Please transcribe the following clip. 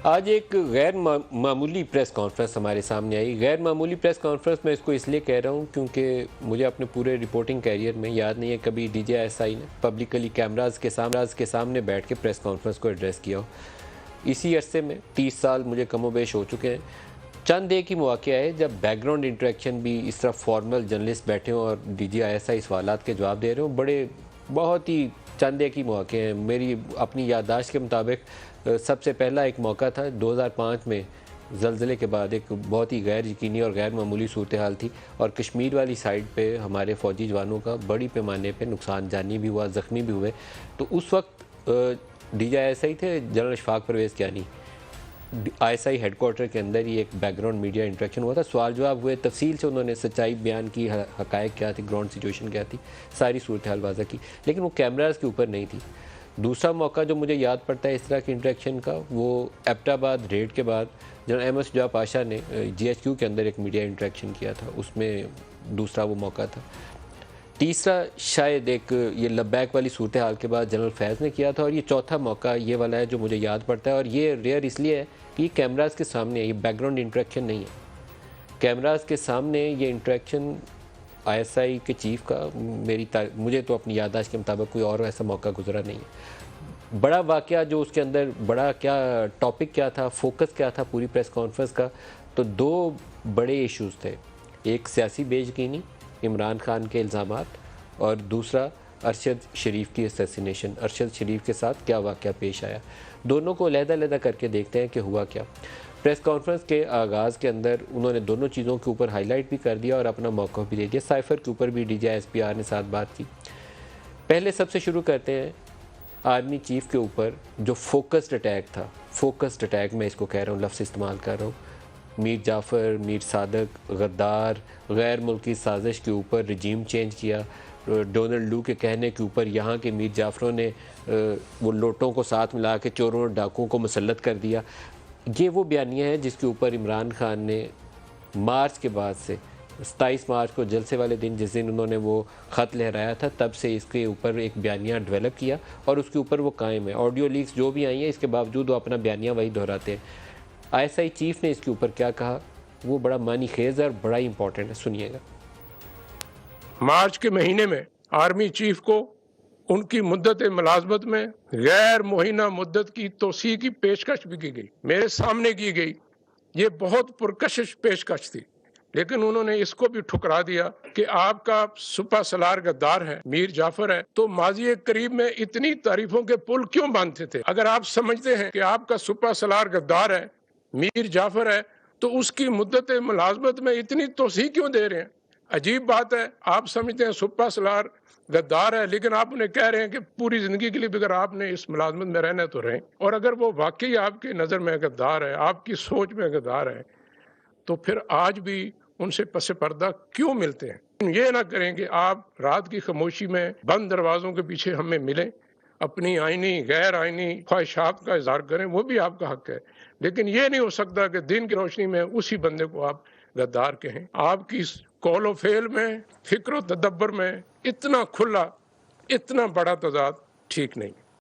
آج ایک غیر معمولی پریس کانفرنس ہمارے سامنے آئی. غیر معمولی پریس کانفرنس میں اس کو اس لیے کہہ رہا ہوں کیونکہ مجھے اپنے پورے رپورٹنگ کیریئر میں یاد نہیں ہے کبھی ڈی جے ایس آئی نے پبلکلی کیمراز کے سامنے بیٹھ کے پریس کانفرنس کو ایڈریس کیا ہو. اسی عرصے میں 30 سال مجھے کم و بیش ہو چکے ہیں. چند ایک ہی مواقع ہے جب بیک گراؤنڈ انٹریکشن بھی اس طرح فارمل جرنلسٹ بیٹھے ہوں اور ڈی جے ایس آئی سوالات کے جواب دے رہے ہوں. بہت ہی چند ایک ہی مواقع ہیں. میری اپنی یادداشت کے مطابق سب سے پہلا ایک موقع تھا 2005 میں زلزلے کے بعد. ایک بہت ہی غیر یقینی اور غیر معمولی صورتحال تھی اور کشمیر والی سائڈ پہ ہمارے فوجی جوانوں کا بڑی پیمانے پہ نقصان جانی بھی ہوا، زخمی بھی ہوئے. تو اس وقت ڈی جے ایس آئی تھے general Ashfaq Parvez Kayani. I S I headquarter کے اندر ہی ایک بیک گراؤنڈ میڈیا انٹریکشن ہوا تھا. سوال جواب ہوئے، تفصیل سے انہوں نے سچائی بیان کی، حقائق کیا تھی، گراؤنڈ سچویشن کیا تھی، ساری صورتحال واضح کی، لیکن وہ کیمراز کے اوپر نہیں تھی. دوسرا موقع جو مجھے یاد پڑتا ہے اس طرح کی انٹریکشن کا، وہ ایبٹ آباد ریڈ کے بعد جنرل احمد شجاع پاشا نے جی ایچ کیو کے اندر ایک میڈیا انٹریکشن کیا تھا. اس میں دوسرا وہ موقع تھا. تیسرا شاید ایک یہ لبیک والی صورتحال کے بعد جنرل فیض نے کیا تھا. اور یہ چوتھا موقع یہ والا ہے جو مجھے یاد پڑتا ہے، اور یہ ریئر اس لیے ہے کہ یہ کیمراز کے سامنے ہے، یہ بیک گراؤنڈ انٹریکشن نہیں ہے. کیمراز کے سامنے یہ انٹریکشن آئی ایس آئی کے چیف کا مجھے تو اپنی یادداشت کے مطابق کوئی اور ایسا موقع گزرا نہیں ہے. بڑا واقعہ جو اس کے اندر بڑا کیا ٹاپک کیا تھا، فوکس کیا تھا پوری پریس کانفرنس کا، تو دو بڑے ایشوز تھے. ایک سیاسی بے یقینی، عمران خان کے الزامات، اور دوسرا ارشد شریف کی اسیسینیشن. ارشد شریف کے ساتھ کیا واقعہ پیش آیا، دونوں کو علیحدہ علیحدہ کر کے دیکھتے ہیں کہ ہوا کیا. پریس کانفرنس کے آغاز کے اندر انہوں نے دونوں چیزوں کے اوپر ہائی لائٹ بھی کر دیا اور اپنا موقع بھی دے دیا. سائفر کے اوپر بھی D J S P R نے ساتھ بات کی. پہلے سب سے شروع کرتے ہیں آرمی چیف کے اوپر جو فوکسڈ اٹیک تھا. فوکسڈ اٹیک میں اس کو کہہ رہا ہوں، لفظ استعمال کر رہا ہوں. میر جعفر، میر صادق، غدار، غیر ملکی سازش کے اوپر رجیم چینج کیا. ڈونلڈ لو کے کہنے کے اوپر یہاں کے میر جعفروں نے وہ لوٹوں کو ساتھ ملا کے چوروں اور ڈاکوؤں کو مسلط کر دیا. یہ وہ بیانیہ ہے جس کے اوپر عمران خان نے مارچ کے بعد سے 27 مارچ کو جلسے والے دن، جس دن انہوں نے وہ خط لہرایا تھا، تب سے اس کے اوپر ایک بیانیہ ڈیولپ کیا اور اس کے اوپر وہ قائم ہے. آڈیو لیکس جو بھی آئی ہیں اس کے باوجود وہ اپنا بیانیہ وہی دہراتے ہیں. آئی ایس آئی چیف نے اس کے اوپر کیا کہا وہ بڑا معنی خیز ہے اور بڑا امپورٹنٹ ہے، سنیے گا. مارچ کے مہینے میں آرمی چیف کو ان کی مدت ملازمت میں غیر معینہ مدت کی توسیع کی پیشکش بھی کی گئی، میرے سامنے کی گئی. یہ بہت پرکشش پیشکش تھی، لیکن انہوں نے اس کو بھی ٹھکرا دیا کہ آپ کا سپہ سالار غدار ہے، میر جعفر ہے، تو ماضی قریب میں اتنی تعریفوں کے پل کیوں باندھتے تھے؟ اگر آپ سمجھتے ہیں کہ آپ کا سپہ سالار غدار ہے، میر جعفر ہے، تو اس کی مدت ملازمت میں اتنی توسیع کیوں دے رہے ہیں؟ عجیب بات ہے. آپ سمجھتے ہیں سپہ سالار غدار ہے، لیکن آپ انہیں کہہ رہے ہیں کہ پوری زندگی کے لیے اگر آپ نے اس ملازمت میں رہنا ہے تو رہیں. اور اگر وہ واقعی آپ کی نظر میں غدار ہے، آپ کی سوچ میں غدار ہے، تو پھر آج بھی ان سے پس پردہ کیوں ملتے ہیں؟ یہ نہ کریں کہ آپ رات کی خاموشی میں بند دروازوں کے پیچھے ہمیں ملیں، اپنی آئینی غیر آئینی خواہشات کا اظہار کریں، وہ بھی آپ کا حق ہے، لیکن یہ نہیں ہو سکتا کہ دن کی روشنی میں اسی بندے کو آپ غدار کہیں. آپ کی قول و فعل میں، فکر و تدبر میں اتنا کھلا، اتنا بڑا تضاد ٹھیک نہیں.